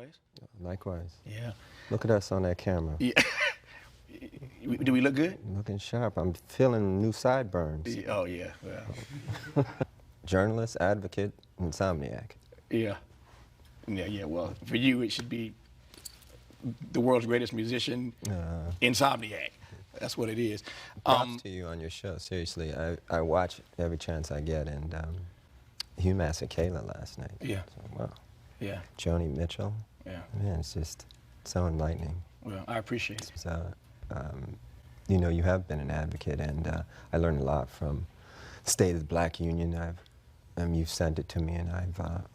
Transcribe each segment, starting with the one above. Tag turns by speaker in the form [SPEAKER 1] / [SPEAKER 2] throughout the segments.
[SPEAKER 1] always.
[SPEAKER 2] Likewise.
[SPEAKER 1] Yeah.
[SPEAKER 2] Look at us on that camera.
[SPEAKER 1] Yeah. Do we look good?
[SPEAKER 2] Looking sharp. I'm feeling new sideburns.
[SPEAKER 1] Oh, yeah. Well.
[SPEAKER 2] Journalist, advocate, insomniac.
[SPEAKER 1] Yeah. Yeah. Well, for you, it should be the world's greatest musician, insomniac. That's what it is.
[SPEAKER 2] Props to you on your show. Seriously, I watch every chance I get, and UMass at Kayla last night.
[SPEAKER 1] Yeah.
[SPEAKER 2] So, wow.
[SPEAKER 1] Yeah.
[SPEAKER 2] Joni Mitchell.
[SPEAKER 1] Yeah.
[SPEAKER 2] Man, it's just so enlightening.
[SPEAKER 1] Well, I appreciate it.
[SPEAKER 2] So, you know, you have been an advocate, and I learned a lot from State of the Black Union. You've sent it to me, and I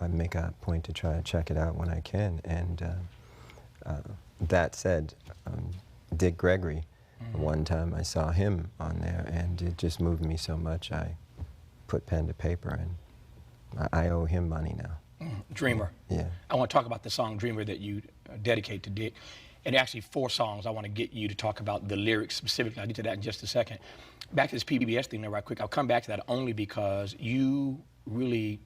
[SPEAKER 2] make a point to try to check it out when I can. And that said, Dick Gregory, one time I saw him on there, and it just moved me so much. I put pen to paper, and I owe him money now.
[SPEAKER 1] Dreamer.
[SPEAKER 2] Yeah.
[SPEAKER 1] I want to talk about the song Dreamer that you dedicate to Dick. And actually 4 songs. I want to get you to talk about the lyrics specifically. I'll get to that in just a second. Back to this PBS thing there right quick. I'll come back to that only because you really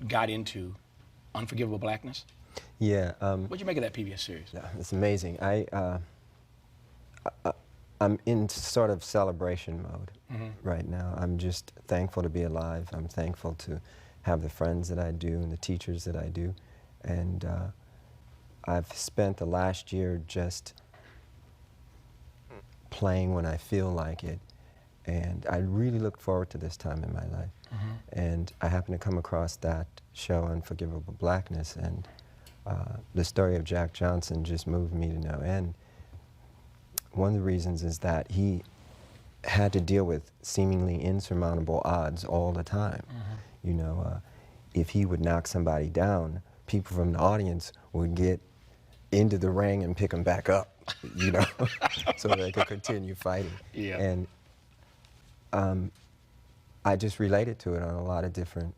[SPEAKER 1] got into Unforgivable Blackness.
[SPEAKER 2] Yeah.
[SPEAKER 1] What'd you make of that PBS series?
[SPEAKER 2] Yeah, it's amazing. I'm in sort of celebration mode right now. I'm just thankful to be alive. I'm thankful to have the friends that I do and the teachers that I do. And I've spent the last year just playing when I feel like it. And I really look forward to this time in my life. And I happened to come across that show, Unforgivable Blackness, and the story of Jack Johnson just moved me to no end. One of the reasons is that he had to deal with seemingly insurmountable odds all the time. You know, if he would knock somebody down, people from the audience would get into the ring and pick him back up, you know, so they could continue fighting.
[SPEAKER 1] Yeah.
[SPEAKER 2] And I just related to it on a lot of different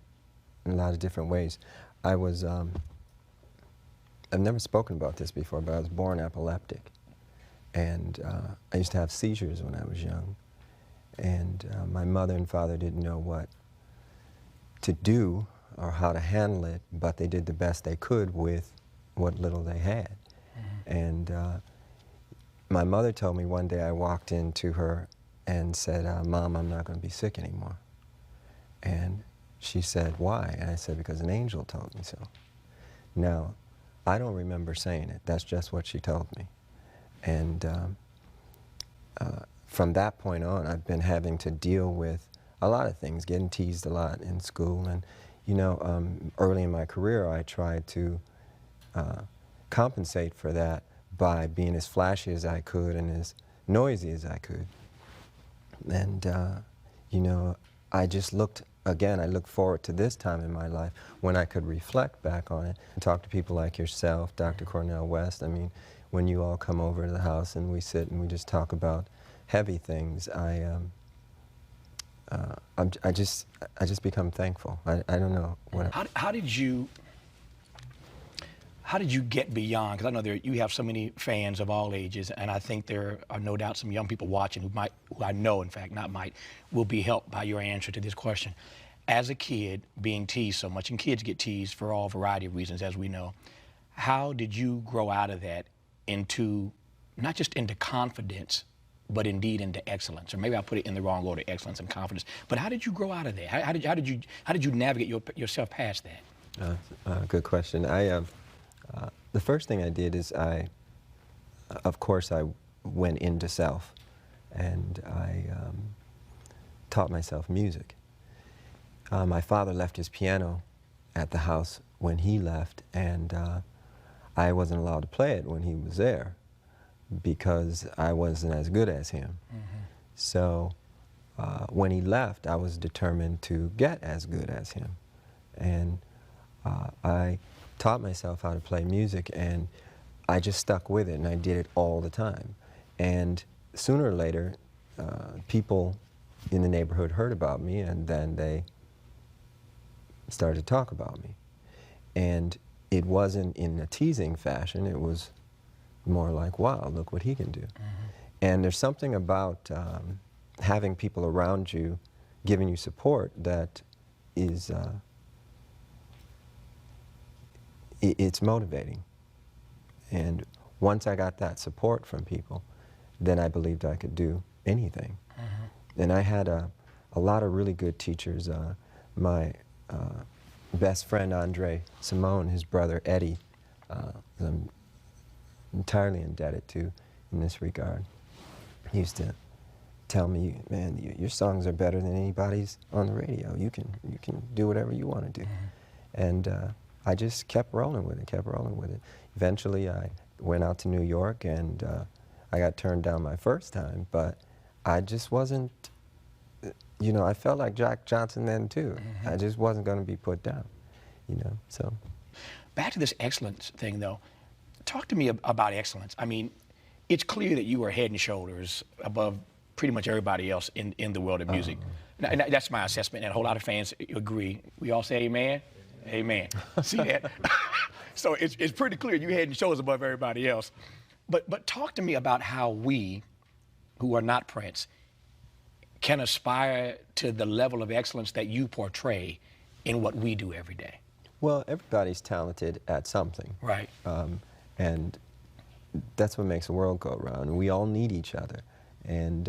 [SPEAKER 2] ways. I was, I've never spoken about this before, but I was born epileptic. And I used to have seizures when I was young. And my mother and father didn't know what to do or how to handle it, but they did the best they could with what little they had. And my mother told me one day, I walked into her and said, Mom, I'm not going to be sick anymore. And she said, why? And I said, because an angel told me so. Now, I don't remember saying it. That's just what she told me. And from that point on, I've been having to deal with a lot of things, getting teased a lot in school. And, you know, early in my career, I tried to compensate for that by being as flashy as I could and as noisy as I could. And, you know, I just looked, again, I look forward to this time in my life when I could reflect back on it and talk to people like yourself, Dr. Cornel West. I mean, when you all come over to the house and we sit and we just talk about heavy things, I just become thankful. I don't know what.
[SPEAKER 1] How did you get beyond? Because I know you have so many fans of all ages, and I think there are no doubt some young people watching who I know, in fact, not might, will be helped by your answer to this question. As a kid, being teased so much, and kids get teased for all variety of reasons, as we know, how did you grow out of that into, not just into confidence, but indeed into excellence? Or maybe I put it in the wrong order, excellence and confidence. But how did you grow out of that? How did you navigate yourself past that?
[SPEAKER 2] Good question. The first thing I did is of course, I went into self, and I taught myself music. My father left his piano at the house when he left, and I wasn't allowed to play it when he was there because I wasn't as good as him. So when he left, I was determined to get as good as him. And I taught myself how to play music, and I just stuck with it, and I did it all the time. And sooner or later, people in the neighborhood heard about me, and then they started to talk about me. And it wasn't in a teasing fashion, it was more like, wow, look what he can do. And there's something about having people around you giving you support that is, it's motivating. And once I got that support from people, then I believed I could do anything. And I had a lot of really good teachers. My best friend, Andre Simone, his brother, Eddie, I'm entirely indebted to in this regard. He used to tell me, man, your songs are better than anybody's on the radio. You can do whatever you want to do. And I just kept rolling with it. Eventually, I went out to New York, and I got turned down my first time, but I just wasn't, you know, I felt like Jack Johnson then too. I just wasn't going to be put down, you know, so.
[SPEAKER 1] Back to this excellence thing, though. Talk to me about excellence. I mean, it's clear that you are head and shoulders above pretty much everybody else in the world of music. And that's my assessment, and a whole lot of fans agree. We all say amen? Amen. See that? So it's pretty clear you head and shoulders above everybody else. But talk to me about how we, who are not Prince, can aspire to the level of excellence that you portray in what we do every day.
[SPEAKER 2] Well, everybody's talented at something.
[SPEAKER 1] Right.
[SPEAKER 2] And that's what makes the world go round. We all need each other. And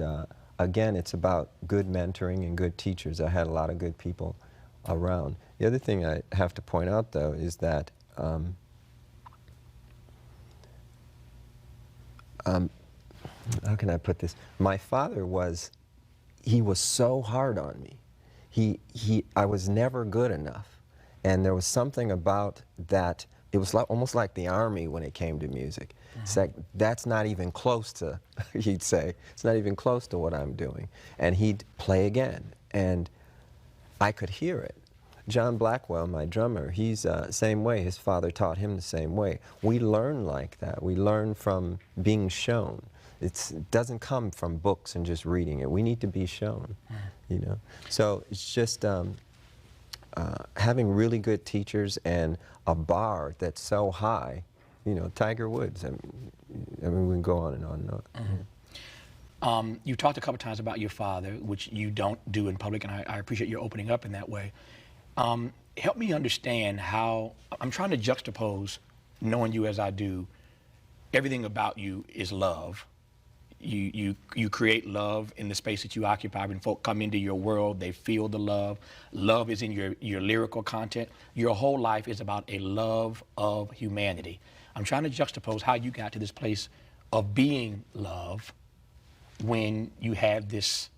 [SPEAKER 2] again, it's about good mentoring and good teachers. I had a lot of good people around. The other thing I have to point out, though, is that how can I put this? My father was, he was so hard on me. I was never good enough. And there was something about that, it was like, almost like the Army when it came to music. It's like, that's not even close to, he'd say, it's not even close to what I'm doing. And he'd play again, and I could hear it. John Blackwell, my drummer, he's same way. His father taught him the same way. We learn like that. We learn from being shown. It doesn't come from books and just reading it. We need to be shown, you know. So it's just having really good teachers and a bar that's so high, you know, Tiger Woods. I mean we can go on and on and on.
[SPEAKER 1] You talked a couple times about your father, which you don't do in public, and I appreciate your opening up in that way. Help me understand how, I'm trying to juxtapose, knowing you as I do, everything about you is love. You create love in the space that you occupy. When folk come into your world, they feel the love. Love is in your lyrical content. Your whole life is about a love of humanity. I'm trying to juxtapose how you got to this place of being love when you have this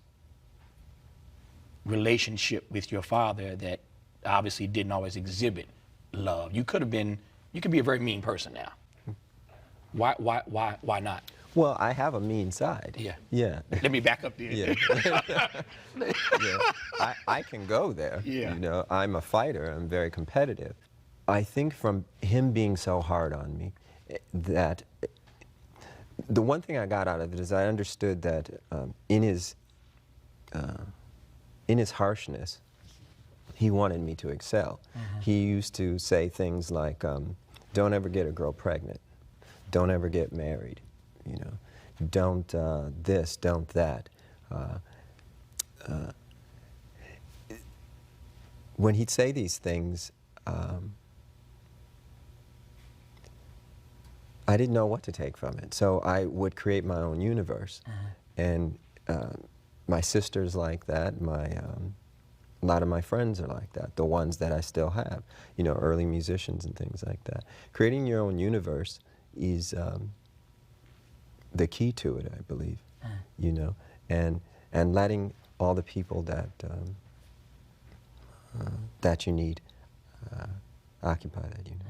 [SPEAKER 1] relationship with your father that obviously didn't always exhibit love. You could be a very mean person now. Why not?
[SPEAKER 2] Well, I have a mean side.
[SPEAKER 1] Yeah.
[SPEAKER 2] Yeah.
[SPEAKER 1] Let me back up there.
[SPEAKER 2] Yeah. Yeah. I can go there.
[SPEAKER 1] Yeah.
[SPEAKER 2] You know, I'm a fighter. I'm very competitive. I think from him being so hard on me, that the one thing I got out of it is I understood that in his harshness, he wanted me to excel. He used to say things like, don't ever get a girl pregnant. Don't ever get married. You know, don't this, don't that. When he'd say these things, I didn't know what to take from it. So I would create my own universe. And my sister's like that. A lot of my friends are like that, the ones that I still have, you know, early musicians and things like that. Creating your own universe is the key to it, I believe, you know, and letting all the people that that you need occupy that universe.